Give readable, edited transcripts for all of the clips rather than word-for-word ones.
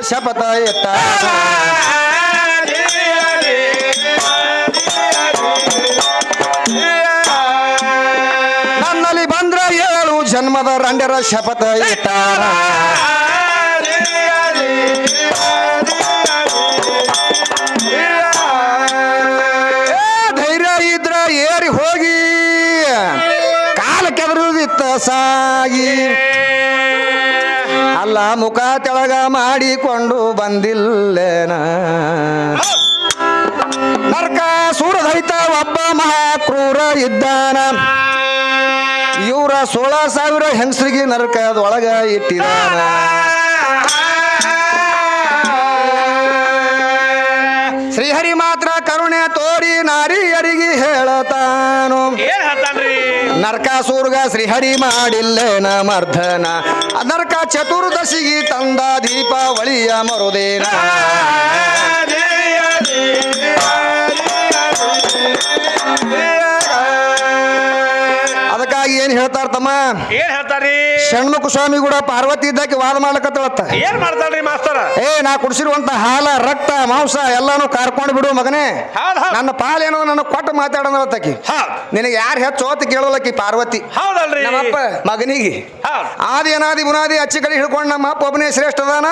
ಶಪಥ ಇಟ್ಟ ನನ್ನಲ್ಲಿ ಬಂದ್ರ 7 ಜನ್ಮದ ರಂಡರ ಶಪಥ ಇಟ್ಟ ಧೈರ್ಯ ಇದ್ರ ಏರಿ ಹೋಗಿ ಕಾಲ ಕೆದರುದಿತ್ತ ಸಾಗಿ ಅಲ್ಲ ಮುಖ ತೆಳಗ ಮಾಡಿಕೊಂಡು ಬಂದಿಲ್ಲೇನ ನರಕ ಸೂರದೈತ ಒಬ್ಬ ಮಹಾಕ್ರೂರ ಇದ್ದಾನ ಇವರ 16,000 ಹೆಂಗಸರಿಗೆ ನರಕದೊಳಗ ಇಟ್ಟಿದಾನ ಶ್ರೀಹರಿ ಮಾತ್ರ ಕರುಣೆ ತೋರಿ ನಾರಿಯರಿಗೆ ಹೇಳತಾನು ನರಕಾಸುರ್ಗ ಶ್ರೀಹರಿ ಮಾಡಿಲ್ಲೇನ ಮರ್ಧನ ನರಕ ಚತುರ್ದಶಿಗೆ ತಂದ ದೀಪಾವಳಿಯ ಮರುದೇನ ಅದಕ್ಕಾಗಿ ಏನ್ ಹೇಳ್ತಾರ ತಮ್ಮ ಏನ್ ಹೇಳ್ತಾರಿ ಷಣ್ಮುಖ ಸ್ವಾಮಿ ಕೂಡ ಪಾರ್ವತಿ ಇದ್ದಕ್ಕೆ ವಾದ ಮಾಡ್ಲಕತ್ತಳತ್ತ ಏನ್ ಮಾಡ್ತಾಳ್ರಿ ಮಾಸ್ತರ ನಾ ಕುಡಿಸಿರುವಂತ ಹಾಲ ರಕ್ತ ಮಾಂಸ ಎಲ್ಲಾನು ಕಾರ್ಕೊಂಡು ಬಿಡು ಮಗನೇ ನನ್ನ ಪಾಲೇನೋ ನನ್ನ ಕೊಟ್ಟು ಮಾತಾಡೋದಕ್ಕಿ ನಿನಗೆ ಯಾರು ಹೆಚ್ಚು ಅಂತ ಕೇಳೋಲಕ್ಕಿ ಪಾರ್ವತಿ ಹೌದಲ್ರಿ ನಮ್ಮಪ್ಪ ಮಗನಿಗೆ ಆದಿ ಅನಾದಿ ಮುನಾದಿ ಅಚ್ಚಿ ಕಡೆ ಹಿಡ್ಕೊಂಡು ನಮ್ಮ ಅಪ್ಪ ಒಬ್ಬನೇ ಶ್ರೇಷ್ಠ ಅದಾನ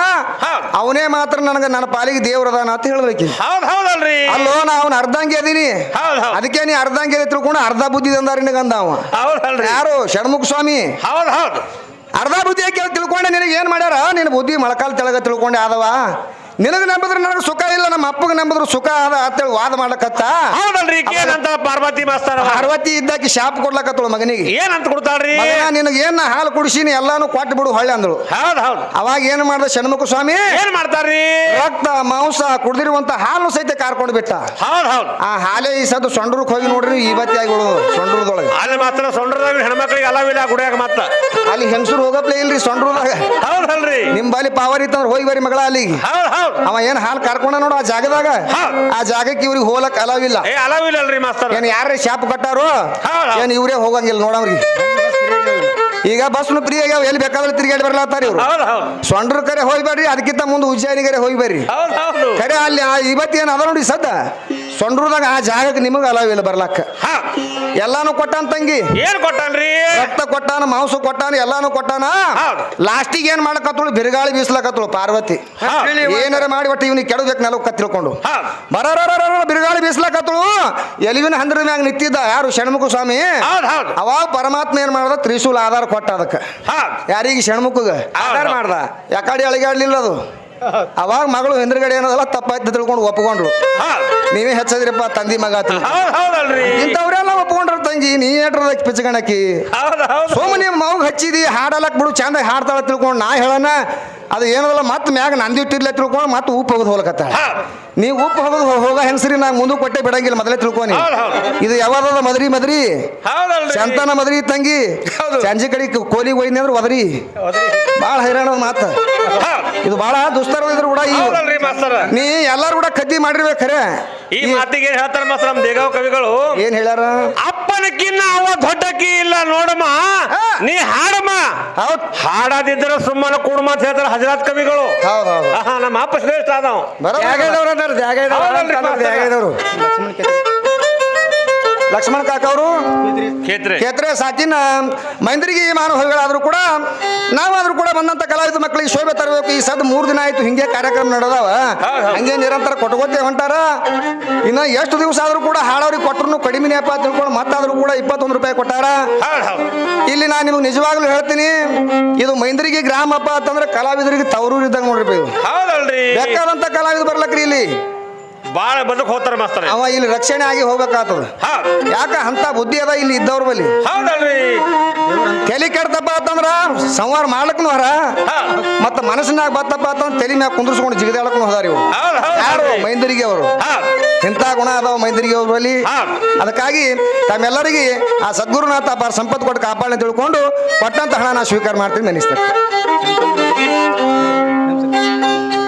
ಅವನೇ ಮಾತ್ರ ನನಗೆ ನನ್ನ ಪಾಲಿಗೆ ದೇವ್ರದಾನ ಅಂತ ಹೇಳೋದಕ್ಕಿ ಹೌದಲ್ರಿ ಅಲ್ಲೋ ನಾ ಅವ್ನ ಅರ್ಧಂಗೆ ಅದೀನಿ ಅದಕ್ಕೆ ನೀ ಅರ್ಧಂಗೆ ತಿಳ್ಕೊಂಡು ಅರ್ಧ ಬುದ್ಧಿ ಅಂದಾರ ನಿನಗಂದ ಅವ ಯಾರು ಷಣ್ಮುಖ ಸ್ವಾಮಿ ಹೌದು ಅರ್ಧ ಬುದ್ಧಿ ತಿಳ್ಕೊಂಡೆ ನಿನಗೆ ಏನ್ ಮಾಡ್ಯಾರ ನಿನ್ನ ಬುದ್ಧಿ ಮೊಳಕಾಲ್ ತೆಳಗ ತಿಳ್ಕೊಂಡೆ ಆದವ ನಿನಗೆ ನಂಬಿದ್ರೆ ನನಗೆ ಸುಖ ಇಲ್ಲ ನಮ್ಮ ಅಪ್ಪಗೆ ನಂಬಿದ್ರು ಸುಖ ಅದ ಅಂತೇಳಿ ವಾದ ಮಾಡ್ಲಕತ್ತ ಹೌದಲ್ರಿ ಏನಂತ ಪಾರ್ವತಿ ಮಾಸ್ತರ ಪಾರ್ವತಿ ಇದ್ದಾಕಿ ಶಾಪ್ ಕೊಡ್ಲಕತ್ತಳು ಮಗನಿಗೆ ಏನಂತ ಕೊಡ್ತಾಳ್ರಿ ನಿನಗೆ ಏನ್ ಹಾಲು ಕುಡಿಸಿನಿ ಎಲ್ಲಾನು ಕೊಟ್ಟು ಬಿಡು ಹೊಳ್ಳೆ ಅಂದಳು ಅವಾಗ ಏನ್ ಮಾಡ್ದ ಷಣ್ಮುಖ ಸ್ವಾಮಿ ಏನ್ ಮಾಡ್ತಾರ್ರಿ ರಕ್ತ ಮಾಂಸ ಕುಡಿದಿರುವಂತ ಹಾಲು ಸಹಿತ ಕಾರ್ಕೊಂಡು ಬಿಟ್ಟ ಆ ಹಾಲೇ ಈ ಸದ್ದು ಸೊಂಡ್ರಕ್ ಹೋಗಿ ನೋಡ್ರಿ ಇವತ್ತಿ ಆಗಿಬಿಡು ಸೊಂಡ್ರದೊಳಗೆ ಅಲ್ಲಿ ಮಾತ್ರ ಸೊಂಡ್ರದಾಗ ಹೆಣ್ಮಕ್ಳಿಗೆ ಅಲಾವಿಲ್ಲ ಗುಡಿಯಾಗ ಮತ್ತ ಅಲ್ಲಿ ಹೆಂಗಸರು ಹೋಗಪ್ಲೇ ಇಲ್ರಿ ಸೊಂಡ್ರದಾಗ ಹೌದಲ್ರಿ ನಿಮ್ ಬಲಿ ಪಾವರ್ ಇತ್ತಂದ್ರೆ ಹೋಗಿ ಬರಿ ಮಗಳ ಅಲ್ಲಿಗೆ ಅವ ಏನ್ ಹಾಲು ಕರ್ಕೊಂಡ ನೋಡು ಆ ಜಾಗದಾಗ ಆ ಜಾಗಕ್ಕೆ ಇವ್ರಿಗೆ ಹೋಲಕ್ ಅಲಾವಿಲ್ಲ ಅಲಾವಿಲ್ಲಲ್ರಿ ಮಾಸ್ತರ್ ಏನ್ ಯಾರೇ ಶಾಪ್ ಕಟ್ಟಾರು ಏನ್ ಇವ್ರೇ ಹೋಗಂಗಿಲ್ಲ ನೋಡವ್ರಿಗೆ ಈಗ ಬಸ್ನು ಫ್ರೀ ಆಗ್ಯಾವ ಎಲ್ಲಿ ಬೇಕಾದ್ರೆ ತಿರುಗಾಡಿ ಬರ್ಲಾತಾರ ಇವ್ರು ಸೊಂಡ್ರ ಕರೆ ಹೋಗಿ ಬರ್ರಿ ಅದಕ್ಕಿಂತ ಮುಂದೆ ಉಜ್ಜಯಿನಿಗರೆ ಹೋಗಿ ಬರ್ರಿ ಕರೆ ಅಲ್ಲಿ ಇವತ್ತೇನ್ ಅದ ನೋಡಿ ಸದ್ದ ಸೊಂಡ್ರದಾಗ ಆ ಜಾಗಕ್ಕೆ ನಿಮಗ ಅಲಾವಿಲ್ಲ ಬರ್ಲಾಕ ಎಲ್ಲಾನು ಕೊಟ್ಟಾನ ತಂಗಿ ಏನ್ ಕೊಟ್ಟಾನ್ರಿ ರಕ್ತ ಕೊಟ್ಟಾನ ಮಾಂಸ ಕೊಟ್ಟಾನ ಎಲ್ಲಾನು ಕೊಟ್ಟಾನ ಲಾಸ್ಟಿಗೆ ಏನ್ ಮಾಡಕತ್ತಳು ಬಿರುಗಾಳಿ ಬೀಸ್ಲಕತ್ತಳು ಪಾರ್ವತಿ ಏನಾರ ಮಾಡಿ ಒಟ್ಟು ಇವ್ನಿಗೆ ಕೆಡಬೇಕು ನೆಲಕ್ಕ ತಿಳ್ಕೊಂಡು ಬರ ಬಿರುಗಾಳಿ ಬೀಸ್ಲಕತ್ತಳು ಎಲಿವಿನ ಹಂದ್ರದ ಮ್ಯಾಗ ನಿಂತಿದ್ದ ಯಾರು ಷಣ್ಮುಖ ಸ್ವಾಮಿ ಅವಾಗ ಪರಮಾತ್ಮ ಏನ್ ಮಾಡ್ದ ತ್ರಿಶೂಲ ಆಧಾರ ಕೊಟ್ಟ ಅದಕ್ಕೆ ಯಾರಿಗೆ ಷಣ್ಮುಖಗ ಆಧಾರ ಮಾಡ್ದ ಯಾಕಡೆ ಅಳಿಗಾಡ್ಲಿಲ್ಲ ಅದು ಅವಾಗ ಮಗಳು ಹಿಂದ್ರಗಡೆ ಏನದಲ್ಲ ತಪ್ಪಾಯ್ತು ತಿಳ್ಕೊಂಡು ಒಪ್ಕೊಂಡ್ರು ನೀವೇ ಹೆಚ್ಚದ್ರಿಪ್ಪ ತಂದಿ ಮಗ ಇಂಥವ್ರೆಲ್ಲ ಒಪ್ಕೊಂಡ್ರ ತಂಗಿ ನೀ ಏಟ್ರದ ಪಿಚ್ಚಗಣಕಿ ಸೋಮ ನೀವು ಮಗ ಹಚ್ಚಿದಿ ಹಾಡಲಕ್ ಬಿಡು ಚಂದ ಹಾಡ್ತಾಳ ತಿಳ್ಕೊಂಡು ನಾ ಹೇಳನ ಅದು ಏನದಲ್ಲ ಮತ್ತೆ ಮ್ಯಾಗ ನಂದಿಟ್ಟಿರ್ಲೆ ತಿಳ್ಕೊಂಡು ಮತ್ತೆ ಉಪ್ಪು ಹೋಗೋದು ಹೋಗ್ಲಕತ್ತ ನೀವು ಉಪ್ಪು ಹೋಗೋದು ಹೋಗ ಹೆಂಗಸ್ರಿ ನಾ ಮುಂದೆ ಕೊಟ್ಟೆ ಬಿಡಂಗಿಲ್ಲ ಮೊದಲೇ ತಿಳ್ಕೊನಿ ಇದು ಯಾವ್ದದ ಮದ್ರಿ ಚಂತನ ಮದ್ರಿ ತಂಗಿ ಸಂಜೆ ಕಡೆ ಕೋಲಿಗೆ ಹೋಯ್ನಿ ಅಂದ್ರೆ ಒದರಿ ಬಾಳ ಹೈರಾಣ ಮಾತ ಇದು ಬಹಳ ದುಸ್ತರ ಇದ್ರು ಕೂಡ ನೀ ಎಲ್ಲಾರು ಕೂಡ ಕದ್ದಿ ಮಾಡಿರ್ಬೇಕು ಖರೆ ಈ ಮಾತಿಗೆ ಏನ್ ಹೇಳ್ತಾರ ಮಾಸ್ತರ ನಮ್ ದೇಗಾವ್ ಕವಿಗಳು ಏನ್ ಹೇಳ್ಯಾರ ಅಪ್ಪನಕ್ಕಿನ್ನ ಅವ ದೊಡ್ಡಕಿ ಇಲ್ಲ ನೋಡಮ್ಮ ನೀ ಹಾಡಮ್ಮ ಹಾಡದಿದ್ರೆ ಸುಮ್ಮನೆ ಕೂಡಮ್ಮ ಅಂತ ಹೇಳ್ತಾರ ಹಜರಾತ್ ಕವಿಗಳು ನಮ್ಮ ಅಪ್ಪ ಶ್ರೇಷ್ಠ ಆದವ್ ಲಕ್ಷ್ಮಣ ಕಾಕವರು ಖೇತ್ರೆ ಸಾಕಿನ ಮೈಂದ್ರಿಗೆ ಮಾನವಗಳಾದ್ರೂ ಕೂಡ ನಾವಾದ್ರೂ ಕೂಡ ಬಂದಂತ ಕಲಾವಿದ ಮಕ್ಕಳಿಗೆ ಶೋಭೆ ತರಬೇಕು ಈ ಸದ್ 3 ದಿನ ಆಯ್ತು ಹಿಂಗೆ ಕಾರ್ಯಕ್ರಮ ನಡೆದವ ಹಂಗೆ ನಿರಂತರ ಕೊಟ್ಕೋತೆ ಹೊಂಟಾರ ಇನ್ನ ಎಷ್ಟು ದಿವಸ ಆದ್ರೂ ಕೂಡ ಹಾಡೋರಿಗೆ ಕೊಟ್ಟರು ಕಡಿಮೆ ಅಪ್ಪ ತಿಳ್ಕೊಂಡು ಮತ್ತಾದ್ರೂ ಕೂಡ 21 ರೂಪಾಯಿ ಕೊಟ್ಟಾರ ಇಲ್ಲಿ ನಾನು ನಿಮ್ಗೆ ನಿಜವಾಗ್ಲೂ ಹೇಳ್ತೀನಿ ಇದು ಮೈಂದ್ರಿಗೆ ಗ್ರಾಮ ಹಬ್ಬ ಅಂತಂದ್ರೆ ಕಲಾವಿದರಿಗೆ ತವರೂರು ಇದ್ದಾಗ ನೋಡ್ರಿ ಬೇಕಾದಂತ ಕಲಾವಿದ ಬರ್ಲಕ್ರಿ ಇಲ್ಲಿ ಬಾಳ ಬದುಕು ಹೋಗ್ತಾರ ಮಾಸ್ತರ ಅವ ಇಲ್ಲಿ ರಕ್ಷಣೆ ಆಗಿ ಹೋಗ್ಬೇಕಾಗ್ತದ ಯಾಕ ಅಂತ ಬುದ್ಧಿ ಅದ ಇಲ್ಲಿ ಇದ್ದವ್ರ ಬಲ್ಲಿ ತಲೆ ಕೆಡ್ತಪ್ಪ ಅಂತಂದ್ರ ಸಂವಾರ ಮಾಡ್ಲಕ್ನು ಹರ ಮತ್ತ ಮನಸ್ಸಿನಾಗ ಬತ್ತಪ್ಪ ಅಂತಂದ್ರ ತಲೆ ಮ್ಯಾಗ ಕುಂದ್ರಿಸ್ಕೊಂಡು ಜಿಗದಾಳಕ್ನು ಹೋದಾರ ಇವ್ರು ಯಾರು ಮೈಂದರಿಗೆ ಅವರು ಇಂಥ ಗುಣ ಅದಾವ ಮೈಂದರಿಗೆ ಅವ್ರ ಬಲ್ಲಿ ಅದಕ್ಕಾಗಿ ತಮ್ಮೆಲ್ಲರಿಗೆ ಆ ಸದ್ಗುರುನಾಥ ಅಪಾರ ಸಂಪತ್ತು ಕೊಟ್ಟು ಕಾಪಾಡನೆ ತಿಳ್ಕೊಂಡು ಕೊಟ್ಟಂತ ಹಣ ನಾ ಸ್ವೀಕಾರ ಮಾಡ್ತೀನಿ ಅನಿಸ್ತದೆ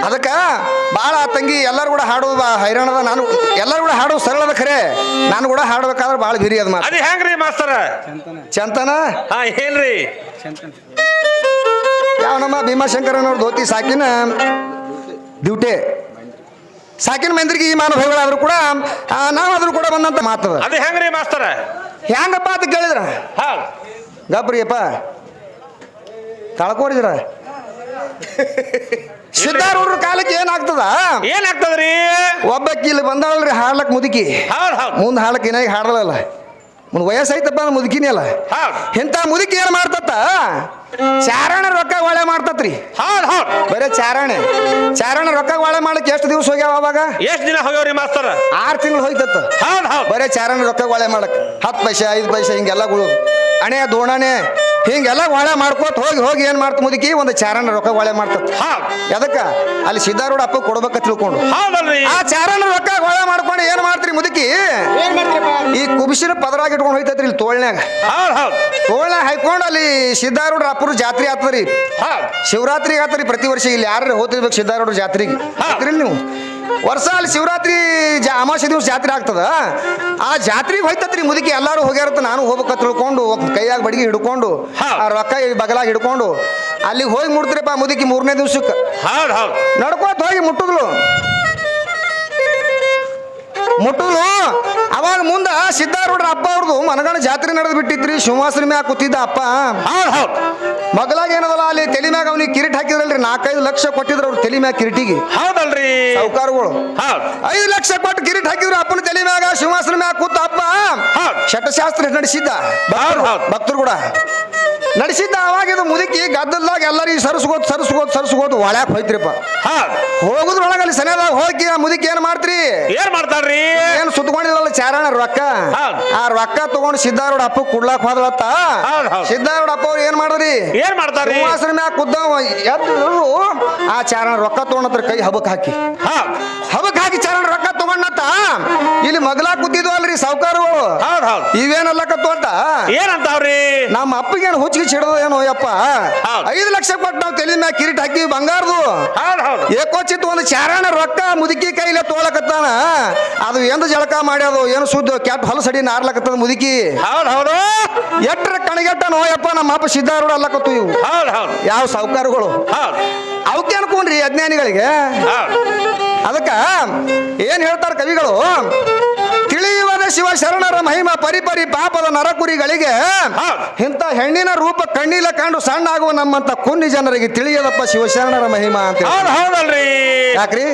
ಅದಕ್ಕ ಬಾಳ ತಂಗಿ ಎಲ್ಲರೂ ಕೂಡ ಹಾಡುವ ಹೈರಾಣದ ನಾನು ಎಲ್ಲರೂ ಕೂಡ ಹಾಡುವ ಸರಳದ ಖರೆ ನಾನು ಕೂಡ ಹಾಡ್ಬೇಕಾದ್ರೆ ಬಾಳ ಬಿರಿ ಅದ ಮಾತು ಹೆಂಗ್ರಿ ಮಾಸ್ತರ ಚಂತನ ಏನ್ರಿ ಯಾವ ನಮ್ಮ ಭೀಮಾಶಂಕರನವ್ರ ಧೋತಿ ಸಾಕಿನ ಡ್ಯೂಟಿ ಸಾಕಿನ ಮಂದಿಗೆ ಈ ಮಾನವಗಳಾದ್ರೂ ಕೂಡ ನಾವಾದ್ರೂ ಕೂಡ ಬಂದಂತ ಮಾತದ. ಅದು ಹೆಂಗ್ರಿ ಮಾಸ್ತರ? ಹೆಂಗಪ್ಪ ಅಂತ ಕೇಳಿದ್ರ ಗಬ್ರಿಯಪ್ಪ ಕಳ್ಕೊಡಿದ್ರ ಸಿದ್ಧಾರೂಢರ ಕಾಲಕ್ಕೆ ಏನಾಗ್ತದ? ಏನಾಗ್ತದ್ರಿ? ಒಬ್ಬಕ್ಕಿ ಇಲ್ಲಿ ಬಂದಾಳಲ್ರಿ ಹಾಡ್ಲಕ್ ಮುದುಕಿ, ಮುಂದೆ ಹಾಡ್ಲಕ್ ಏನಾಗಿ ಹಾಡಲ್ಲ, ಮುಂದೆ ವಯಸ್ಸೈತಪ್ಪ ಮುದುಕಿನಿ ಅಲ್ಲ. ಇಂಥ ಮುದುಕಿ ಏನ್ ಮಾಡ್ತತ್ತ? ಚಾರಣ ರೊಕ್ಕ ಒಳ್ಳೆ ಮಾಡ್ತತ್ರಿ. ಬರೇ ಚಾರಣ ರೊಕ್ಕ ಒಳ್ಳೆ ಮಾಡಕ್ ಎಷ್ಟು ದಿವಸ ಹೋಗ್ಯಾವ? ಅವಾಗ ಎಷ್ಟು ದಿನ ಹೋಗ್ಯಾವ್ರಿ ಮಾಸ್ತರ? 6 ತಿಂಗಳು ಹೋಯ್ತತ್ತ. ಬರೇ ಚಾರಣ ರೊಕ್ಕ ಒಳ್ಳೆ ಮಾಡಕ್ 10 ಪೈಸೆ 5 ಪೈಸೆ ಹಿಂಗೆಲ್ಲಗಳು ಅಣೆ ದೋಣನೆ ಹಿಂಗೆಲ್ಲ ಒಳ್ಳೆ ಮಾಡ್ಕೋತ ಹೋಗಿ ಹೋಗಿ ಏನ್ ಮಾಡ್ತ ಮುದುಕಿ ಒಂದು ಚಾರಣ ರೊಕ್ಕ ಒಳ್ಳೆ ಮಾಡ್ತತ್. ಎದಕ್ಕ? ಅಲ್ಲಿ ಸಿದ್ಧಾರೂಢ ಅಪ್ಪ ಕೊಡ್ಬೇಕ ತಿಳ್ಕೊಂಡು ಆ ಚಾರಣ ರೊಕ್ಕ ಒಳ್ಳೆ ಮಾಡ್ಕೊಂಡು ಏನ್ ಮಾಡ್ತೀರಿ ಮುದುಕಿ? ಈ ಕುಬಿಸಿನ ಪದರಾಗಿ ಇಟ್ಕೊಂಡು ಹೋಯ್ತೈತ್ರಿ ಇಲ್ಲಿ ತೋಳ್ನ್ಯಾಗ. ತೋಳ್ನ್ಯಾಗ ಹಾಕೊಂಡು ಅಲ್ಲಿ ಸಿದ್ಧಾರೂಢರ ಅಪ್ಪರು ಜಾತ್ರೆ ಆಗ್ತದ್ರಿ, ಶಿವರಾತ್ರಿಗೆ ಆಗ್ತದ್ರಿ ಪ್ರತಿ ವರ್ಷ. ಇಲ್ಲಿ ಯಾರು ಹೋಗ್ತಿರ್ಬೇಕು ಸಿದ್ಧಾರೂಢರ ಜಾತ್ರೆಗೆ ನೀವು? ವರ್ಷ ಅಲ್ಲಿ ಶಿವರಾತ್ರಿ ಅಮಾವಾಸ್ಯೆ ದಿವಸ ಜಾತ್ರೆ ಆಗ್ತದ. ಆ ಜಾತ್ರೆಗೆ ಹೋಯ್ತತ್ರಿ ಮುದುಕಿ. ಎಲ್ಲಾರು ಹೋಗ್ಯಾರತ್ತ, ನಾನು ಹೋಗ್ಬೇಕ ತಿಳ್ಕೊಂಡು ಕೈಯಾಗ ಬಡಿಗೆ ಹಿಡ್ಕೊಂಡು ಆ ರೊಕ್ಕ ಬಗಲಾಗ ಹಿಡ್ಕೊಂಡು ಅಲ್ಲಿಗೆ ಹೋಗಿ ಮುಡ್ತೀರಪ್ಪ ಮುದುಕಿ. 3ನೇ ದಿವ್ಸಕ್ಕೆ ನಡ್ಕೋತ ಹೋಗಿ ಮುಟ್ಟಿದ್ಲು. ಅವಾಗ ಮುಂದ ಸಿದ್ಧಾರೂಢರ ಅಪ್ಪ ಅವ್ರದ್ದು ಮನಗಣ ಜಾತ್ರೆ ನಡೆದ್ ಬಿಟ್ಟಿದ್ರಿ. ಶಿವಾಸನ ಮ್ಯಾಗ ಕೂತಿದ್ದ ಅಪ್ಪ. ಮಗಲಾಗ ಏನದಲ್ಲ ಅಲ್ಲಿ ತಲೆ ಮ್ಯಾಗ ಅವನಿಗೆ ಕಿರೀಟ್ ಹಾಕಿದ್ರಲ್ರಿ. 4-5 ಲಕ್ಷ ಕೊಟ್ಟಿದ್ರು ಅವ್ರ ತಲೆ ಮ್ಯಾಗ ಕಿರೀಟಿಗೆ. ಹೌದಲ್ರಿ ಸಾವುಕಾರಗಳು 5 ಲಕ್ಷ ಕೊಟ್ಟು ಕಿರೀಟ್ ಹಾಕಿದ್ರು ಅಪ್ಪನ ತಲೆ ಮ್ಯಾಗ. ಶಿವಾಸನ ಮ್ಯಾಗ ಕೂತ ಅಪ್ಪ ಶಟಶಾಸ್ತ್ರ ನಡೆಸಿದ್ದ. ಭಕ್ತರು ಕೂಡ ನಡೆಸಿದ್ದ. ಅವಾಗ ಇದು ಮುದುಕಿ ಗದ್ದಲ್ದಾಗ ಎಲ್ಲರಿಗೂ ಸರಸ್ಗೋದು ಒಳ್ಯಾಕ ಹೋಯ್ತ್ರಿಪ್ಪ. ಹೋಗುದ್ರೊಳಗ ಅಲ್ಲಿ ಸನೇದಾಗ ಹೋಗಿ ಆ ಮುದುಕಿ ಏನ್ ಮಾಡ್ತೀರಿ? ಏನ್ ಮಾಡ್ತಾರ್ರಿ? ಏನ್ ಸುತ್ಕೊಂಡಿದ್ರಲ್ಲ ಚಾರಣ ರೊಕ್ಕ, ಆ ರೊಕ್ಕ ತಗೊಂಡು ಸಿದ್ಧಾರೂಢ ಅಪ್ಪ ಕುಡ್ಲಾಕ್ ಹೋದ್ಲತ್ತ. ಸಿದ್ಧಾರೂಢ ಅಪ್ಪ ಅವ್ರು ಏನ್ ಮಾಡಿದ್ರಿ? ಏನ್ ಮಾಡ್ತಾರ್ರಿ? ಸಿಂಹಾಸನ ಮ್ಯಾಗ ಕುದ್ದವ ಎದ್ದು ಆ ಚಾರಣ ರೊಕ್ಕ ತಗೊಂಡತ್ರ ಕೈ ಹಬಕ್ ಹಾಕಿ ಚಾರಣ ರೊಕ್ಕ ತಗೊಂಡತ್ತ. ಇಲ್ಲಿ ಮಗಲಾ ಕೂತಿದ್ವು ಅಲ್ರಿ ಸಾವುಕಾರಗಳು. ಇವೇನಲ್ಲಕತ್ತೋಟ ಏನಂತಾವ್ರಿ? ನಮ್ಮ ಅಪ್ಪಗೇನು ಹುಚ್ಚಿಗೆ ಚಿಡದ ಏನೋ ಯಪ್ಪ. 5 ಲಕ್ಷ ಕೊಟ್ಟು ನಾವು ತಲೆ ಮ್ಯಾಗ ಕಿರೀಟ್ ಹಾಕಿವಿ ಬಂಗಾರದು. ಏಕೋಚಿತ್ ಒಂದು ಚಾರಣ ರೊಕ್ಕ ಮುದುಕಿ ಕೈಲೇ ತೋಳಕತ್ತಾನ. ಅದು ಎಂದು ಜಳಕ ಮಾಡ್ಯಾದು ಏನು ಸುದ್ದ ಕ್ಯಾಟ್ ಹೊಲಸಡಿ ನಾರ್ಲಕತ್ತದ ಮುದುಕಿ. ಎಟ್ರ ಕಣಗೆಟ್ಟ ನೋಯಪ್ಪ ನಮ್ಮ ಅಪ್ಪ ಸಿದ್ಧಾರೂಢ ಅಲ್ಲಕತ್ತು ಇವು ಯಾವ ಸಾವುಕಾರಗಳು. ಅವಕ್ಕೆ ಅನ್ಕೊಂಡ್ರಿ ಅಜ್ಞಾನಿಗಳಿಗೆ. ಅದಕ್ಕ ಏನ್ ಹೇಳ್ತಾರ ಕವಿಗಳು? ತಿಳಿಯುವದ ಶಿವ ಶರಣರ ಮಹಿಮಾ ಪರಿಪರಿ ಪಾಪದ ನರಕುರಿಗಳಿಗೆ ಇಂಥ ಹೆಣ್ಣಿನ ರೂಪ ಕಣ್ಣಿಲ ಕಂಡು ಸಣ್ಣ ಆಗುವ ನಮ್ಮಂತ ಕುನ್ನಿ ಜನರಿಗೆ ತಿಳಿಯದಪ್ಪ ಶಿವಶರಣರ ಮಹಿಮಾ ಅಂತ. ಯಾಕ್ರಿ?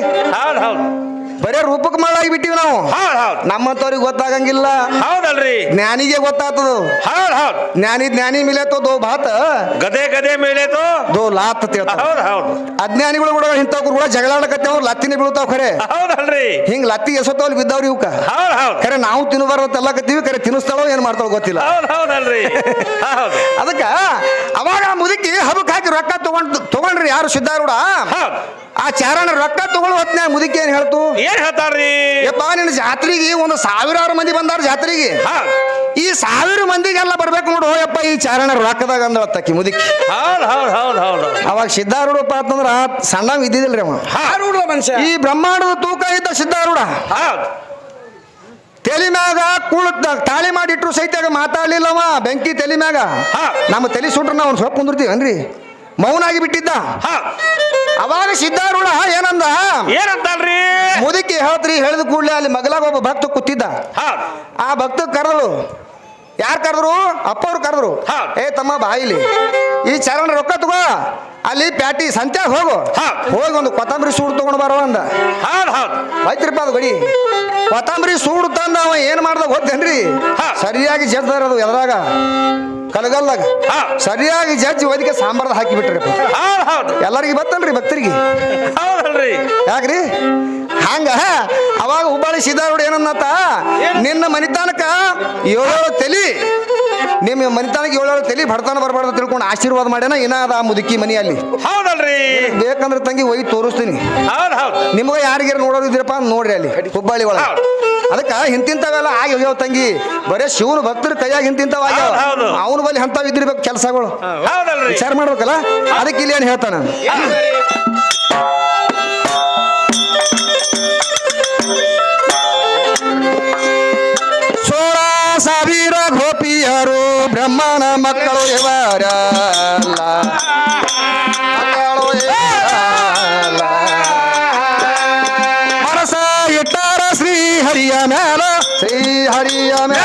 ಬರೇ ರೂಪಕ್ಕೆ ಮಾಡಾಗಿ ಬಿಟ್ಟಿವಿ ನಾವು. ನಮ್ಮಂತವ್ರಿಗೆ ಗೊತ್ತಾಗಂಗಿಲ್ಲ. ಹೌದಲ್ರಿ? ಜ್ಞಾನಿಗೆ ಗೊತ್ತಾಗ್ತದ. ಜ್ಞಾನಿ ಮಿಲೇತೋ ದೋ ಭಾತ ಗದೆ ಮಿಲೇತೋ ದೋ ಲಾತ್ ಅಜ್ಞಾನಿಗಳು ಕೂಡ ಇಂಥವ್ರು ಕೂಡ ಜಗಳಾಡಕತ್ತೇವ್. ಲತ್ತಿನ ಬೀಳ್ತಾವ್ ಖರೆ. ಹೌದಲ್ರಿ? ಹಿಂಗ್ ಲತ್ತಿ ಎಸೋತಾವ್ ಬಿದ್ದಾವ್ರಿ ಇವಕ್ಕ. ಖರೆ ನಾವು ತಿನ್ನಬಾರ್ದು ಎಲ್ಲಕತ್ತೀವಿ. ಖರೆ ತಿನ್ನಿಸ್ತಾಳೋ ಏನ್ ಮಾಡ್ತಾವ ಗೊತ್ತಿಲ್ಲ. ಅದಕ್ಕ ಅವಾಗ ಮುದುಕಿ ಹಬಕ್ ಹಾಕಿ ರೊಕ್ಕ ತಗೊಂಡ್ರಿ ಯಾರು? ಸಿದ್ಧಾರೂಢ. ಆ ಚಾರಣ ರೊಕ್ಕ ತಗೊಳ್ಳೋ ಹೊತ್ನ್ಯಾಗ ಮುದುಕಿ ಏನ್ ಹೇಳ್ತು? ಏನ್ ಹೇಳ್ತಾರ್ರಿ? ಯಪ್ಪ ನಿನ್ನ ಜಾತ್ರೆಗೆ ಒಂದು 1000 ಮಂದಿ ಬಂದಾರ ಜಾತ್ರೆಗೆ. ಈ 1000 ಮಂದಿಗೆಲ್ಲ ಬರ್ಬೇಕು ನೋಡು ಯಪ್ಪ ಈ ಚಾರಣ ರೊಕ್ಕದಾಗ ಅಂದಳತ್ತಕ್ಕಿ ಮುದುಕಿ. ಅವಾಗ ಸಿದ್ಧಾರೂಢಪ್ಪ ಅಂತಂದ್ರ ಸಣ್ಣ ಇದ್ದಿದಿಲ್ರಿ ಅವ. ಮನುಷ್ಯ ಈ ಬ್ರಹ್ಮಾಂಡದ ತೂಕ ಇದ್ದ ಸಿದ್ಧಾರೂಢ. ತಲೆ ಮ್ಯಾಗ ತಾಳಿ ಮಾಡಿಟ್ರು ಸಹಿತ ಮಾತಾಡ್ಲಿಲ್ಲವ. ಬೆಂಕಿ ತಲೆ ಮ್ಯಾಗ ನಮ್ಮ ತಲೆ ಸುಟ್ರ ನಾವು ಸ್ವಲ್ಪ ಕುಂದಿರ್ತೀವನ್ರಿ. ಮೌನಾಗಿ ಬಿಟ್ಟಿದ್ದ. ಅವಾಗ ಸಿದ್ಧಾರೂಢ ಏನಂತಲ್ರಿ? ಮುದುಕಿ ಹೇಳ್ತ್ರಿ. ಹೇಳಿದ ಕೂಡಲೇ ಅಲ್ಲಿ ಮಗಲಾಗ ಒಬ್ಬ ಭಕ್ತ ಕೂತಿದ್ದ. ಆ ಭಕ್ತ ಕರೆದ್ರು. ಯಾರು ಕರೆದ್ರು? ಅಪ್ಪವ್ರು ಕರೆದ್ರು. ಏ ತಮ್ಮ ಬಾಯಿಲಿ ಈ ಚರಣ ರೊಕ್ಕ ತಗೋ, ಅಲ್ಲಿ ಪ್ಯಾಟಿ ಸಂತ್ಯಾಗ ಹೋಗಿ ಒಂದು ಕೊತ್ತಂಬರಿ ಸೂಡು ತಗೊಂಡು ಬರೋ ಅಂದ. ಆಯ್ತ್ರಿಪ್ಪ ಅದು ಗಡಿ. ಕೊತ್ತಂಬರಿ ಸೂಡು ತಂದ ಅವ ಏನ್ ಮಾಡ್ದ ಗೊತ್ತೇನ್ರಿ? ಸರಿಯಾಗಿ ಜಡ್ದಾರದು ಎದ್ರಾಗ ಕಲಗಲ್ದಾಗ ಸರಿಯಾಗಿ ಜಡ್ಜಿ ಒದಕ್ಕೆ ಸಾಂಬಾರ್ದ ಹಾಕಿ ಬಿಟ್ರಿ. ಎಲ್ಲರಿಗೆ ಬತ್ತಲ್ರಿ ಭಕ್ತರಿಗೆ. ಯಾಕ್ರಿ ಹಂಗ? ಅವಾಗ ಹುಬ್ಬಳ್ಳಿ ಸಿದ್ಧಾರೂಢ ಏನನ್ನತ್ತ? ನಿನ್ನ ಮನಿತಾನಕ 7 ತಲಿ, ನಿಮ್ಮ ಮನಿತಾನಕ್ಕೆ 7 ತಲಿ ಬಡತನ ಬರಬಾರ್ದು ತಿಳ್ಕೊಂಡು ಆಶೀರ್ವಾದ ಮಾಡ್ಯಾನ. ಏನಾದ ಮುದುಕಿ ಮನೆಯಲ್ಲಿ. ಹೌದಲ್ರಿ? ಬೇಕಂದ್ರೆ ತಂಗಿ ಒಯ್ದು ತೋರಿಸ್ತೀನಿ. ನಿಮ್ಗೆ ಯಾರಿಗಾರ ನೋಡೋರು ಇದ್ರಪ್ಪ ನೋಡ್ರಿ ಅಲ್ಲಿ ಹುಬ್ಬಳ್ಳಿ ಒಳಗೆ. ಅದಕ್ಕ ಇಂತಿಂತವೆಲ್ಲ ಆಗಿ ಹೋಗ್ಯಾವ ತಂಗಿ. ಬರೇ ಶಿವನ ಭಕ್ತರ ಕೈಯಾಗ ಇಂತಿಂತವ ಅವನ ಬಳಿ ಅಂತಾವ್ ಇದ್ದಿರ್ಬೇಕು ಕೆಲಸಗಳು. ವಿಚಾರ ಮಾಡ್ಬೇಕಲ್ಲ. ಅದಕ್ಕೆ ಇಲ್ಲಿ ಏನ್ ಹೇಳ್ತಾನ? 16,000 ಗೋಪಿಯರು ಬ್ರಹ್ಮನ ಮಕ್ಕಳು ಇವರಲ್ಲ. ಮೇಲ ಶ್ರೀ ಹರಿಯ ಮೇಲ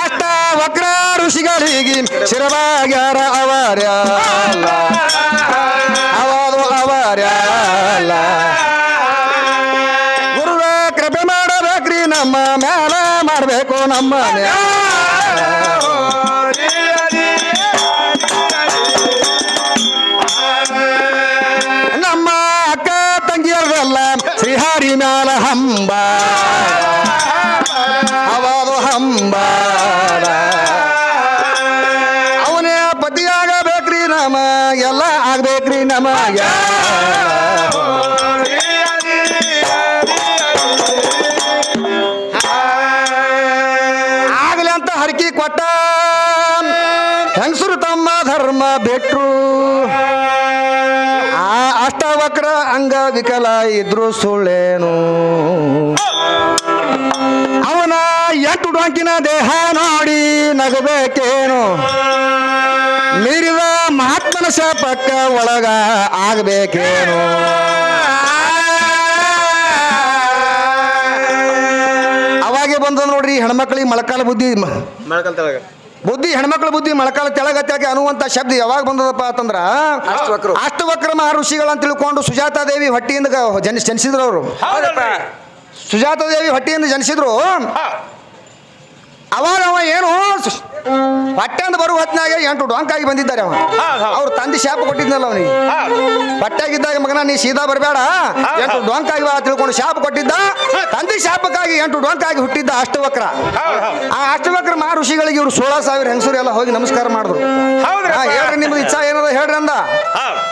ಅಷ್ಟ ವಕ್ರ ಋಷಿಗಳಿಗೆ ಶಿರವಾಗ್ಯಾರ ಅವರ್ಯಾಲ ಅವರು ಅವರ್ಯಾಲ ಗುರುವ ಕೃಪೆ ಮಾಡಬೇಕ್ರಿ ನಮ್ಮ ಮ್ಯಾಲ ಮಾಡಬೇಕು ನಮ್ಮ ನಮ್ಮ ಅಕ್ಕ ತಂಗಿಯರಲ್ಲ ಶ್ರೀಹರಿ ಮ್ಯಾಲ ಹಂಬ ಅವರು ಹಂಬ ಅವನೇ ಪತಿಯಾಗಬೇಕ್ರಿ ನಮ ಎಲ್ಲ ಆಗ್ಬೇಕ್ರಿ ನಮಗ ಆಗ್ಲಿ ಅಂತ ಹರಕಿ ಕೊಟ್ಟ ಹೆಂಗಸರು ತಮ್ಮ ಧರ್ಮ ಬಿಟ್ರು ಆ ಅಷ್ಟವಕ್ರ ಅಂಗವಿಕಲ ಇದ್ರು ಸುಳ್ಳೇನು ಅವನ 8 ಡೊಂಕಿನ ದೇಹ ನೋಡಿ ನಗಬೇಕೇನು ಮೀರಿದ ಮಹಾತ್ಮನ ಶಾಪಕ್ಕ ಒಳಗ ಆಗಬೇಕೇನು ಅವಾಗೆ ಬಂದ ನೋಡ್ರಿ ಹೆಣ್ಮಕ್ಳಿಗೆ ಮೊಳಕಾಲ ಬುದ್ಧಿ ಹೆಣ್ಮಕ್ಳ ಬುದ್ಧಿ ಮೊಳಕಾಲ ತೆಳಗತ್ತಾಗಿ ಅನ್ನುವಂತ ಶಬ್ದ ಯಾವಾಗ ಬಂದದಪ್ಪ ಅಂತಂದ್ರ ಅಷ್ಟವಕ್ರ ಮಹರ್ಷಿಗಳಂತ ತಿಳ್ಕೊಂಡು ಸುಜಾತಾದೇವಿ ಹೊಟ್ಟಿಯಿಂದ ಜನಿಸಿದ್ರು ಅವರು ಸುಜಾತಾದೇವಿ ಹೊಟ್ಟಿಯಿಂದ ಜನಿಸಿದ್ರು ಅವಾಗ ಅವ ಏನು ಹೊಟ್ಟೆಂದು ಬರುವ ಹೊತ್ತಿನಾಗ 8 ಡೊಂಕಾಗಿ ಬಂದಿದ್ದಾರೆ ಅವ ಅವ್ರ ತಂದೆ ಶಾಪ ಕೊಟ್ಟಿದ್ನಲ್ಲ ಅವನಿಗೆ ಹೊಟ್ಟೆಗಿದ್ದಾಗ ಮಗನ ನೀ ಸೀದಾ ಬರಬೇಡ 8 ಡೊಂಕಾಗಿ ಬಾ ತಿಳ್ಕೊಂಡು ಶಾಪ ಕೊಟ್ಟಿದ್ದ ತಂದೆ ಶಾಪಕ್ಕಾಗಿ 8 ಡೊಂಕಾಗಿ ಹುಟ್ಟಿದ್ದ ಅಷ್ಟವಕ್ರ ಆ ಅಷ್ಟವಕ್ರ ಮಹರ್ಷಿಗಳಿಗೆ ಇವ್ರು 16,000 ಹೆಂಗಸರು ಎಲ್ಲ ಹೋಗಿ ನಮಸ್ಕಾರ ಮಾಡಿದ್ರು ಹೇಳ್ರಿ ನಿಮ್ದು ಇಚ್ಛಾ ಏನದ ಹೇಳ್ರಿ ಅಂದ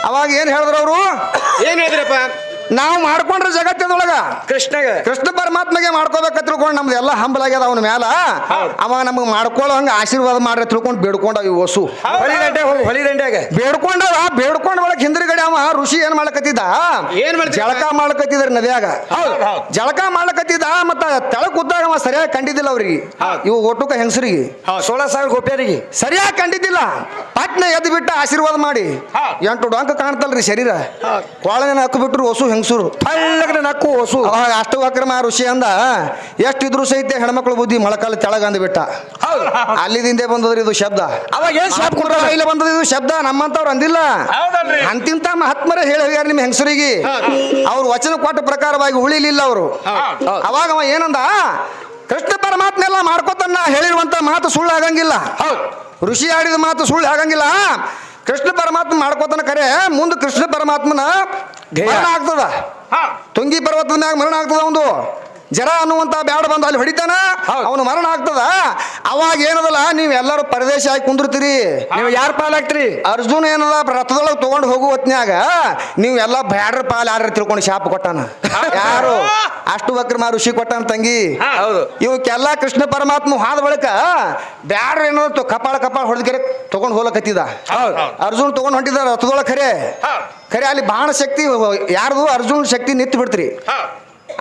ಅವಾಗ ಏನ್ ಹೇಳಿದ್ರು ಅವರು ಏನ್ ಹೇಳಿದ್ರಪ್ಪ ನಾವು ಮಾಡ್ಕೊಂಡ್ರೆ ಜಗತ್ತದೊಳಗ ಕೃಷ್ಣ ಪರಮಾತ್ಮಗೆ ಮಾಡ್ಕೋಬೇಕ ತಿಳ್ಕೊಂಡು ನಮ್ದು ಎಲ್ಲ ಹಂಬಲಾಗ್ಯದ ಅವನ ಮ್ಯಾಲ ಅವ ನಮಗ್ ಮಾಡ್ಕೊಳ್ಳೋ ಹಂಗ ಆಶೀರ್ವಾದ ಮಾಡ್ರಿ ತಿಳ್ಕೊಂಡು ಬೇಡ್ಕೊಂಡವ ಇವು ಹೊಸು ಬೇಡ್ಕೊಂಡ ಒಳಗೆ ಹಿಂದ್ರಗಡೆ ಅವ ಋಷಿ ಏನ್ ಮಾಡ್ಕತ್ತಿದ್ದ ಜಳಕ ಮಾಡ್ಕತ್ತಿದ್ರ ನದಿಯಾಗ ಜಳಕ ಮಾಡ್ಕತ್ತಿದ್ದ ಮತ್ತ ತೆಳಕ್ ಉದ್ದಾಗ ಅವ ಸರಿಯಾಗಿ ಕಂಡಿದ್ದಿಲ್ಲ ಅವ್ರಿಗೆ ಇವು ಒಟ್ಟುಕ ಹೆಂಗಸರಿಗೆ 16,000 ಗೋಪ್ಯರಿಗೆ ಸರಿಯಾಗಿ ಕಂಡಿದ್ದಿಲ್ಲ ಪಟ್ನ ಎದ್ದು ಬಿಟ್ಟ ಆಶೀರ್ವಾದ ಮಾಡಿ 8 ಡೊಂಕ ಕಾಣ್ತಲ್ರಿ ಶರೀರ ಕೊಳನ ಹಾಕು ಬಿಟ್ರು ಹೊಸು ಹೆಂಗಸರು ನಕ್ಕು ಹೊಸು ಅಷ್ಟವಕ್ರ ಋಷಿ ಅಂದ ಎಷ್ಟಿದ್ರು ಸಹಿತ ಹೆಣ್ಮಕ್ಳು ಬುದ್ಧಿ ಮೊಳಕಾಲ ತೆಳಗ ಅಂದ್ಬಿಟ್ಟ ಅಲ್ಲಿದಿಂದೆ ಬಂದದ್ರಿ ಇದು ಶಬ್ದ ಅವಾಗ ಏನ್ ಶಾಪ ಕೊಟ್ಟ ಇಲ್ಲಿ ಬಂದದ ಇದು ಶಬ್ದ ನಮ್ಮಂತವ್ರು ಅಂದಿಲ್ಲ ಅಂತಿಂತ ಮಹಾತ್ಮರ ಹೇಳಿ ಹೋಗ್ಯಾರ ನಿಮ್ಮ ಹೆಂಗಸರಿಗೆ ಅವ್ರು ವಚನ ಕೊಟ್ಟ ಪ್ರಕಾರವಾಗಿ ಉಳಿಲಿಲ್ಲ ಅವರು ಅವಾಗ ಅವ ಏನಂದ ಕೃಷ್ಣ ಪರಮಾತ್ಮ ಎಲ್ಲ ಮಾಡ್ಕೋತನ್ನ ಹೇಳಿರುವಂತ ಮಾತು ಸುಳ್ಳು ಆಗಂಗಿಲ್ಲ ಋಷಿ ಆಡಿದ ಮಾತು ಸುಳ್ಳು ಆಗಂಗಿಲ್ಲ ಕೃಷ್ಣ ಪರಮಾತ್ಮ ಮಾಡ್ಕೋತಾನ ಕರೆ ಮುಂದೆ ಕೃಷ್ಣ ಪರಮಾತ್ಮನ ಮರಣ ಆಗ್ತದ ತುಂಗಿ ಪರ್ವತದ ಮ್ಯಾಗ ಮರಣ ಆಗ್ತದ ಒಂದು ಜರ ಅನ್ನುವಂತ ಬ್ಯಾಡ ಬಂದು ಅಲ್ಲಿ ಹೊಡಿತಾನ ಅವನು ಮರಣ ಆಗ್ತದ ಅವಾಗ ಏನದಲ್ಲ ನೀವ್ ಎಲ್ಲರೂ ಪರದೇಶ ಆಗಿ ಕುಂದಿರ್ತೀರಿ ನೀವು ಯಾರು ಪಾಲಾಗ್ತೀರಿ ಅರ್ಜುನ್ ಏನದ ರಥದೊಳಗೆ ತಗೊಂಡು ಹೋಗು ಹೊತ್ನ್ಯಾಗ ನೀವು ಎಲ್ಲ ಬ್ಯಾಡ್ರ ಪಾಲ್ ಯಾರ ತಿಳ್ಕೊಂಡು ಶಾಪ ಕೊಟ್ಟಾನ ಯಾರು ಅಷ್ಟವಕ್ರ ಋಷಿ ಕೊಟ್ಟಾನ ತಂಗಿ ಇವಕ್ಕೆಲ್ಲ ಕೃಷ್ಣ ಪರಮಾತ್ಮ ಹಾದ ಬಳಿಕ ಬ್ಯಾಡ್ರ ಏನೋ ಕಪಾಳ ಹೊಡೆದ ತಗೊಂಡು ಹೋಗ್ಲಕತ್ತಿದ ಅರ್ಜುನ್ ತಗೊಂಡ್ ಹೊಂಟಿದ ರಥದೊಳಗೆ ಖರೆ ಅಲ್ಲಿ ಬಾಣ ಶಕ್ತಿ ಯಾರ್ದು ಅರ್ಜುನ್ ಶಕ್ತಿ ನಿಂತು ಬಿಡ್ತ್ರಿ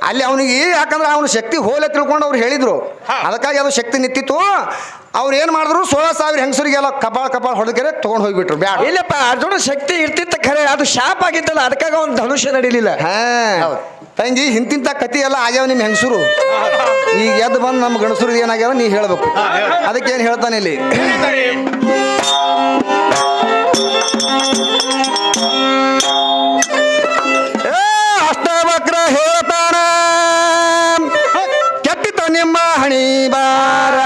ಅಲ್ಲಿ ಅವನಿಗೆ ಯಾಕಂದ್ರೆ ಅವನ ಶಕ್ತಿ ಹೋಲೆ ತಿಳ್ಕೊಂಡು ಅವ್ರು ಹೇಳಿದ್ರು ಅದಕ್ಕಾಗಿ ಅದು ಶಕ್ತಿ ನಿಂತಿತ್ತು ಅವ್ರು ಏನ್ ಮಾಡಿದ್ರು 16,000 ಹೆಂಗಸರಿಗೆಲ್ಲ ಕಪಾಳ ಹೊಡೆಕೆರೆ ತಗೊಂಡು ಹೋಗ್ಬಿಟ್ರು ಬ್ಯಾಡ ಇಲ್ಲಪ್ಪ ಅರ್ಜುನ ಶಕ್ತಿ ಇರ್ತಿತ್ತ ಖರೆ ಅದು ಶಾಪ ಆಗಿತ್ತಲ್ಲ ಅದಕ್ಕಾಗ ಒಂದು ಧನುಷ್ಯ ನಡೀಲಿಲ್ಲ ತಂಗಿ ಇಂತಿಂತ ಕತಿ ಎಲ್ಲ ಆಗ್ಯಾವ ನಿಮ್ ಹೆಂಗಸರು ಈಗ ಎದ್ದು ಬಂದು ನಮ್ಮ ಗಣಸರು ಏನಾಗ್ಯಾವ ನೀ ಹೇಳ್ಬೇಕು ಅದಕ್ಕೇನು ಹೇಳ್ತಾನೆ ಇಲ್ಲಿ ಅಷ್ಟವಕ್ರ ಹೇಳ್ತಾನ ಕೆಟ್ಟಿತ ನಿಮ್ಮ ಹಣಿ ಬಾರ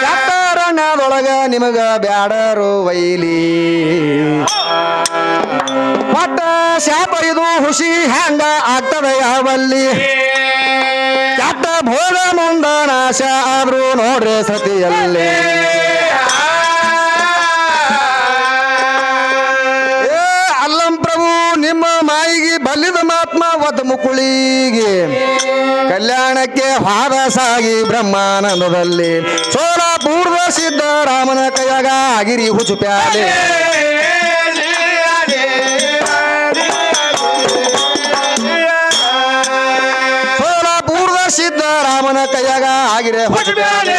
ಕೆಟ್ಟರಣ್ಣದೊಳಗ ನಿಮಗ ಬ್ಯಾಡರು ವೈಲಿ ಒಟ್ಟ ಶಾಪ ಇದು ಹುಷಿ ಹ್ಯಾಂಗ ಆಗ್ತದ ಯಾವಲ್ಲಿ ಕೆಟ್ಟ ಭೋಗ ಮುಂದ ನಾಶ ಆದ್ರೂ ನೋಡ್ರಿ ಸತಿಯಲ್ಲಿ ನಿಮ್ಮ ಮಾಯಿಗೆ ಬಲ್ಲಿದ ಮಾತ್ಮ ಒದ ಮುಕುಳಿಗೆ ಕಲ್ಯಾಣಕ್ಕೆ ಹಾದ ಸಾಗಿ ಬ್ರಹ್ಮಾನಂದದಲ್ಲಿ ಸೋಲಾಪುರದ ಸಿದ್ದರಾಮನ ಕೈಯಾಗ ಆಗಿರಿ ಹುಚ್ಚು ಪ್ಯಾಲೆ ಸೋಲಾಪುರದ ಸಿದ್ದರಾಮನ ಕೈಯಾಗ ಆಗಿರೆ ಹುಚ್ಚು ಪ್ಯಾಲೆ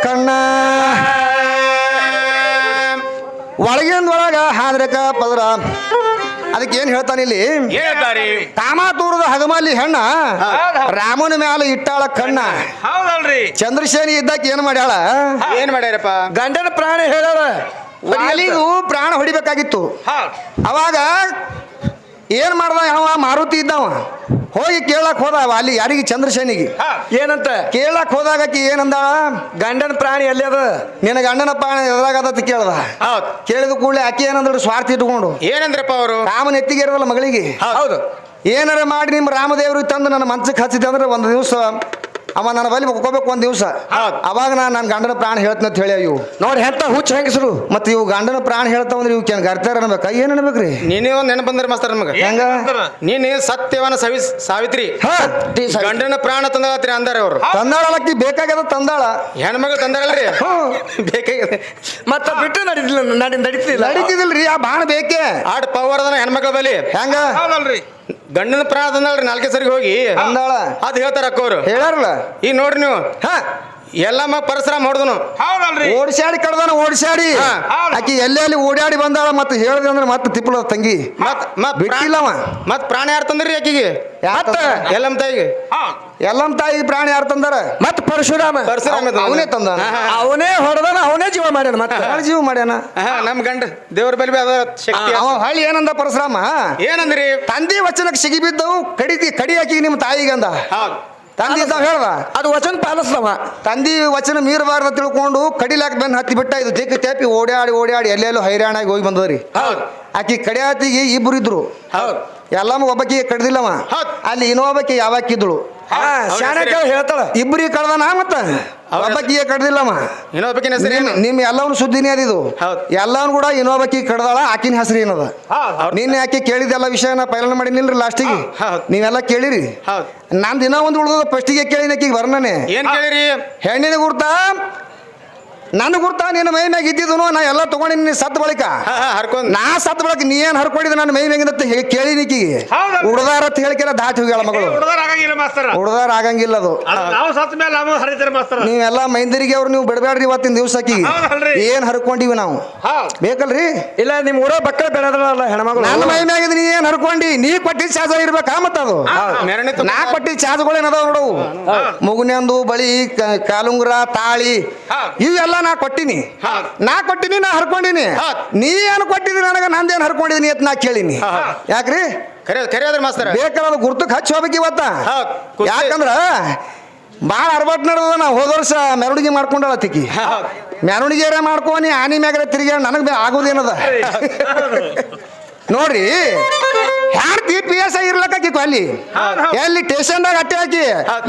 ಕಣ್ಣ ಒಳಗಿಂದೊಳಗ ಹಾದ್ರಕ ಪದರ ಅದಕ್ಕೆ ಏನ್ ಹೇಳ್ತಾನೆ ಇಲ್ಲಿ ಹೇಳ್ತಾರಿ ಕಾಮಾತೂರದ ಹಗಮಲ್ಲಿ ಹೆಣ್ಣ ರಾಮನ ಮ್ಯಾಲ ಇಟ್ಟಾಳ ಕಣ್ಣ ಹೌದಲ್ರಿ ಚಂದ್ರಶೇನಿ ಇದ್ದಕ್ಕೆ ಏನ್ ಮಾಡ್ಯಾಳ ಏನ್ ಮಾಡ್ಯಾರಪ್ಪ ಗಂಡನ ಪ್ರಾಣ ಹೇಳಾರ ವಾಲಿದು ಪ್ರಾಣ ಹೊಡಿಬೇಕಾಗಿತ್ತು ಅವಾಗ ಏನ್ ಮಾಡ್ದ ಅವ ಮಾರುತಿ ಇದ್ದವ ಹೋಗಿ ಕೇಳಕ್ ಹೋದ ವಾಲಿ ಯಾರಿಗೆ ಚಂದ್ರಶೇನಿಗೆ ಏನಂತ ಕೇಳಕ್ ಹೋದಾಗಕ್ಕೆ ಏನಂದಾಳ ಗಂಡನ ಪ್ರಾಣಿ ಎಲ್ಲಿ ಅದ ನಿನ್ನ ಗಂಡನ ಪ್ರಾಣ ಎದುರಾಗದತ್ತ ಕೇಳ್ದ ಕೇಳಿದ ಕೂಡಲೇ ಆಕೆ ಏನಂದ್ರೆ ಸ್ವಾರ್ಥ ಇಟ್ಕೊಂಡು ಏನಂದ್ರಪ್ಪ ಅವರು ರಾಮನ ಎತ್ತಿಗೆ ಇರೋದಲ್ಲ ಮಗಳಿಗೆ ಹೌದು ಏನಾರ ಮಾಡಿ ನಿಮ್ಮ ರಾಮದೇವ್ರಿಗೆ ತಂದು ನನ್ನ ಮನ್ಸಕ್ಕೆ ಹಚ್ಚಿದ್ದೆ ಅಂದ್ರೆ ಒಂದು ದಿವಸ ಅವ ನನ್ನ ಬಳಿ ಮುಕ್ಕೋಬೇಕು ಒಂದ್ ದಿವಸ ಅವಾಗ ನನ್ನ ಗಂಡನ ಪ್ರಾಣ ಹೇಳ್ತೀನಿ ಅಂತ ಹೇಳಿ ಇವು ನೋಡಿ ಎಂತ ಹುಚ್ಚ ಹೆಂಗಸರು ಮತ್ತೆ ಇವು ಗಂಡನ ಪ್ರಾಣ ಹೇಳ್ತಾವಂದ್ರೆ ಇವ್ ಕೆನ್ ಗರ್ತಾರ ಅನ್ಬೇಕ ಏನ್ ಅನ್ಬೇಕ್ರಿ ನೀನೇ ಒಂದ್ ನೆನಪು ಬಂದ್ರೆ ಮಾಸ್ತರ್ ನಮಗ ಹೆಂಗ ನೀನು ಸತ್ಯವನ ಸಾವಿತ್ರಿ ಗಂಡನ ಪ್ರಾಣ ತಂದಾಳತ್ರಿ ಅಂದಾರ ಅವ್ರು ತಂದಾಳಕ್ಕಿ ಬೇಕಾಗ್ಯದ ತಂದಾಳ ಹೆಣ್ಮಗಳು ತಂದಾಳಲ್ರಿ ಬೇಕಾಗಿದೆ ಮತ್ತ ಬಿಟ್ಟು ನಡೀತಿಲ್ಲ ನಡೀತಿದಿಲ್ರಿ ಆ ಬಾಣ ಬೇಕೇ ಆಡ್ ಪವರ್ ಅದನ್ನ ಹೆಣ್ಮಕ್ಳ ಬಲಿ ಹೆಂಗ ಹೌದಲ್ರಿ ಗಂಡನ ಪ್ರಾಣ ತಂದಾಳ್ರಿ ನಾಲ್ಕೇ ಸರಿಗೆ ಹೋಗಿ ತಂದಾಳ ಅದ್ ಹೇಳ್ತಾರ ಅಕ್ಕವ್ರು ಹೇಳಾರಲ್ಲ ಈಗ ನೋಡ್ರಿ ನೀವು ಹಾ ಎಲ್ಲಮ್ಮ ಪರಶುರಾಮ ಹೊಡೆದನು ಹೌದಲ್ರಿ ಓಡಿಸಾಡಿ ಕಡ್ದಾನ ಓಡಿಸಾಡಿ ಆಕಿ ಎಲ್ಲೆಲ್ಲಿ ಓಡಾಡಿ ಬಂದಾಳ ಮತ್ತೆ ಹೇಳ್ದೆ ಅಂದ್ರೆ ಮತ್ತೆ ತಿಪ್ಪಲ ತಂಗಿ ಮತ್ ಬಿಟ್ಟಿಲ್ಲವ ಮತ್ ಪ್ರಾಣ ಯಾರು ತಂದ್ರಿ ಆಕಿಗೆ ಯಾತ ಎಲ್ಲಮ್ಮ ತಾಯಿಗೆ ಎಲ್ಲಮ್ಮ ತಾಯಿ ಪ್ರಾಣ ಯಾರು ತಂದಾರ ಮತ್ ಪರಶುರಾಮ ಅವನೇ ತಂದ ಅವನೇ ಹೊಡೆದಾನ ಅವನೇ ಜೀವ ಮಾಡ್ಯಾನ ಮತ್ತೆ ಜೀವ ಮಾಡ್ಯಾನ ನಮ್ ಗಂಡ ದೇವ್ರ ಬಲಿ ಅದ ಶಕ್ತಿ ಅವ ಹಳ್ಳಿ ಏನಂದ ಪರಶುರಾಮ ಏನಂದ್ರಿ ತಂದೆ ವಚನಕ್ಕೆ ಸಿಗಿ ಬಿದ್ದವು ಕಡಿ ಹಾಕಿ ನಿಮ್ಮ ತಾಯಿಗಂದ ಹೌದು ತಂದೆ ಇದ್ದಾವ ಹೇಳ್ದ ಅದು ವಚನ ಪಾಲಿಸ್ದವ ತಂದಿ ವಚನ ಮೀರಬಾರ್ದ ತಿಳ್ಕೊಂಡು ಕಡಿಲಾಕ ಬೆನ್ನ ಹತ್ತಿ ಬಿಟ್ಟ ಇದು ದಿಕ್ಕ ತೇಪಿ ಓಡಾಡಿ ಎಲ್ಲೆಲ್ಲೋ ಹೈರಾಣಾಗಿ ಹೋಗಿ ಬಂದದ್ರಿ ಆಕಿ ಕಡಿಯಾತಿಗೆ ಇಬ್ರು ಇದ್ರು ಎಲ್ಲಮ್ಮ ಒಬ್ಬಕಿ ಕಡ್ದಿಲ್ಲವ ಅಲ್ಲಿ ಇನ್ನೊಬ್ಬಕಿ ಯಾವಾಕಿದ್ಳು ಶಾಣಕ ಹೇಳ್ತಾಳ ಇಬ್ರಿಗೆ ಕಡ್ದಾನ ಮತ್ತ ಒಬ್ಬಕಿಗೆ ಕಡ್ದಿಲ್ಲವ ಇನ್ನೊಬ್ಬಕಿನ ಹೆಸರು ಏನು? ನಿಮ್ ಎಲ್ಲವನ್ನ ಸುದ್ದಿನೇ ಅದಿದು ಎಲ್ಲವನ್ ಕೂಡ ಇನ್ನೊಬ್ಬಕಿ ಕಡ್ದಾಳ ಆಕಿನ ಹೆಸರು ಏನದ ನಿನ್ನೆ ಆಕಿ ಕೇಳಿದೆಲ್ಲ ವಿಷಯನ ಪೈಲನ್ ಮಾಡಿ ನಿಲ್ರಿ ಲಾಸ್ಟಿಗೆ ನೀವೆಲ್ಲ ಕೇಳಿರಿ ನಂದು ಇನ್ನೂ ಒಂದು ಉಳ್ದ ಫಸ್ಟಿಗೆ ಕೇಳಿನ ಆಕಿಗೆ ವರ್ಣನೆ ಏನ್ ಕೇಳಿರಿ ಹೆಣ್ಣಿನ ಗುರ್ತ ನನ್ನ ಗುರ್ತ ನಿನ್ನ ಮೈ ಮ್ಯಾಗ ಇದ್ದಿದ್ದು ನಾ ಎಲ್ಲ ತಗೊಂಡಿನಿ ಸತ್ ಬಳಿಕ ಹರ್ಕೊಂಡ್ ನಾ ಸತ್ ಬಳಿಕ ನೀ ಏನ್ ಹರ್ಕೊಂಡಿದ್ದ ನನ್ನ ಮೈ ಮ್ಯಾಗಿಂದ ಕೇಳಿ ನಿಕ್ಕಿಗೆ ಹೌದಲ್ರಿ. ಉಡ್ದಾರ ಅಂತ ಹೇಳಿಕೆಲ್ಲ ದಾಟಿ ಹೋಗ್ಯಾಳ ಮಗಳು ಹುಡುಗರ ಆಗಂಗಿಲ್ಲ ಮಾಸ್ತರ ಉಡ್ದಾರ ಆಗಂಗಿಲ್ಲ ಅದು ನಾವು ಸತ್ ಮೇಲೆ ನಾವು ಹರಿತಾರೆ ಮಾಸ್ತರ ನೀವೆಲ್ಲ ಮೈಂದರಿಗೆ ಅವ್ರು ನೀವು ಬಿಡಬೇಡ್ರಿ ಇವತ್ತಿನ ದಿವ್ಸಕ್ಕೆ ಹೌದಲ್ರಿ. ಏನ್ ಹರ್ಕೊಂಡಿವಿ ನಾವು ಬೇಕಲ್ರಿ ಇಲ್ಲ ನಿಮ್ ಊರ ಬಕ್ಕಳ ಬೆಳೆದ್ರಲ್ಲ ಹೆಣ್ಮಗಳು ನನ್ನ ಮೈ ಮ್ಯಾಗಿದ್ ನೀ ಏನ್ ಹರ್ಕೊಂಡಿ ನೀ ಕೊಟ್ಟಿದ್ ಚಾರ್ಜ್ ಇರ್ಬೇಕಾ ಮತ್ತದು ಮೆರಣಿ ನಾ ಕೊಟ್ಟಿದ್ ಚಾರ್ಜ್ಗಳು ಏನದಾವ ನೋಡು ಮುಗುನೆಂದು ಬಳಿ ಕಾಲುಂಗುರ ತಾಳಿ ಇವೆಲ್ಲ ನಾ ಕೊಟ್ಟಿನಿ ನಾ ಹರ್ಕೊಂಡಿನಿ ನೀ ಏನ್ ಕೊಟ್ಟಿದಿ ನನಗ ನಂದೇನ್ ಹರ್ಕೊಂಡಿದೀನಿ ಅಂತ ನಾ ಕೇಳಿನಿ ಯಾಕ್ರಿ ಖರೆ ಅದ್ರ ಮಾಸ್ತರ ಬೇಕಾದ ಗುರ್ತಕ್ಕೆ ಹಚ್ಚಿ ಹೋಗ್ಬೇಕು ಇವತ್ತ ಕುಸ್ತಿ. ಯಾಕಂದ್ರ ಭಾಳ ಅರ್ಬಟ್ ನಡೆದ ನಾ ಹೋದ ವರ್ಷ ಮೆರವಣಿಗೆ ಮಾಡ್ಕೊಂಡಳ ತಿಕ್ಕಿ ಮೆರವಣಿಗೆ ಮಾಡ್ಕೊನಿ ಆನಿ ಮ್ಯಾಗ ತಿರುಗಿ ನನಗೆ ಆಗೋದೇನದ ನೋಡ್ರಿ ಹ್ಯಾಡ್ತಿ ಪಿ ಎಸ್ ಐ ಇರ್ಲಕ್ಕಾಕಿ ಅಲ್ಲಿ ಎಲ್ಲಿ ಸ್ಟೇಷನ್ದಾಗ ಅಟ್ಟೆ ಹಾಕಿ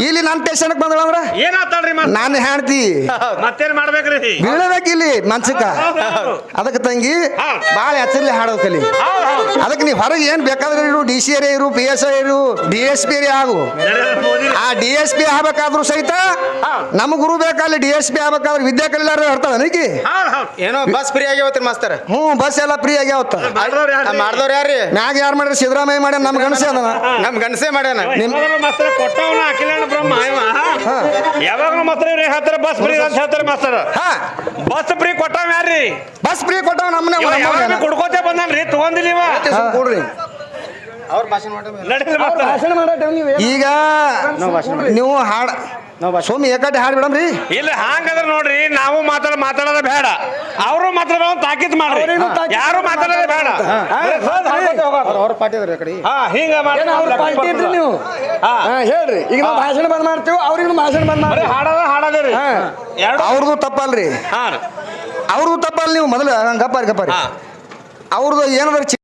ಇಲ್ಲಿ ನನ್ನ ಸ್ಟೇಷನ್ಗೆ ಬಂದಳ ಅಂದ್ರ ಏನಾತಲ್ರಿ ನಾನು ಹ್ಯಾಡ್ತಿ ಮತ್ತೇನ್ ಮಾಡ್ಬೇಕ್ರಿ ಬೀಳಬೇಕು ಇಲ್ಲಿ ಮನ್ಸಕ್ಕ ಅದಕ್ಕೆ ತಂಗಿ ಭಾಳ ಎಚ್ಚರ್ಲಿ ಹಾಡೋಕಲ್ಲಿ ಅದಕ್ಕೆ ನೀವು ಹೊರಗೆ ಏನ್ ಬೇಕಾದ್ರೆ ಇರು ಡಿ ಸಿ ಏರಿಯಾ ಇರು ಪಿ ಎಸ್ ಐ ಇರು ಡಿ ಎಸ್ ಪಿ ಆಗು ಆ ಡಿ ಎಸ್ ಪಿ ಆಗ್ಬೇಕಾದ್ರೂ ಸಹಿತ ನಮ್ಮ ಗುರು ಬೇಕಲ್ಲಿ ಡಿ ಎಸ್ ಪಿ ಆಗ್ಬೇಕಾದ್ರೆ ವಿದ್ಯಾ ಕಲಿಲಾರ ಇರ್ತಾವ ನನಗೆ ಏನೋ ಬಸ್ ಫ್ರೀ ಆಗ್ಯಾವತ್ರಿ ಮಾಸ್ತರ ಬಸ್ ಎಲ್ಲ ಫ್ರೀ ಆಗ್ಯಾವತ್ತ ಮಾಡ್ದವ್ರ ಯಾರ್ರಿ ಮ್ಯಾಗ ಯಾರು ಮಾಡ್ರಿ ಸಿದ್ದರಾಮಯ್ಯ ಮಾಡ್ಯಾನ ನಮ್ ಗಣಸೆ ಅದನ ನಮ್ ಗಂಡಸೇ ಮಾಡ್ಯಾನ ಮಾಸ್ತರ ಕೊಟ್ಟವನ ಅಖಿಲಾಂಡ ಬ್ರಹ್ಮ ಯಾವಾಗಲೂ ಮಾಸ್ತರ ಇವ್ರು ಹೇಳ್ತಾರೆ ಬಸ್ ಫ್ರೀ ಅಂತ ಹೇಳ್ತಾರೆ ಮಾಸ್ತರ ಬಸ್ ಫ್ರೀ ಕೊಟ್ಟವ ಯಾರ್ರಿ ಬಸ್ ಫ್ರೀ ಕೊಟ್ಟವ ನಮ್ಮನೆ ಕುಡ್ಕೋತೆ ಬಂದನ್ರಿ ತಗೊಂದಿಲ್ಲ ಇವ ಕೊಡ್ರಿ ಅವ್ರ ಭಾಷಣ ಮಾಡ ನಡೀಲಿ ಮಾಸ್ತರ ಈಗ ನೀವು ಹಾಡ ಸೋಮಿ ಏಕಾಟಿ ಹಾಡ್ ಬಿಡಮ್ರಿ ಇಲ್ಲ ಹಂಗಂದ್ರೆ ನೋಡ್ರಿ ನಾವು ಮಾತಾಡೋದ ಬೇಡ ಅವರು ಮಾತಾಡೋ ತಾಕೀತ್ ಮಾಡ್ರಿ ಯಾರು ಮಾತಾಡೋದೇ ಬೇಡ ಅವ್ರ ಪಾರ್ಟಿ ಅದ್ರಿ ಆ ಕಡೆ ಹಿಂಗ ನೀವು ಹೇಳ್ರಿ ಈಗ ನಾವು ಭಾಷಣ ಬಂದ್ ಮಾಡ್ತೀವಿ ಅವ್ರಿಗೂ ಭಾಷಣ ಬಂದ್ ಮಾಡಿ ಹಾಡೋದ್ರಿ ಅವ್ರದ್ದು ತಪ್ಪಲ್ರಿ ಅವ್ರದ್ದು ತಪ್ಪಲ್ಲ ನೀವು ಮೊದಲು ಗಪ್ಪಾರಿ ಅವ್ರದ್ದು ಏನಾದ್ರು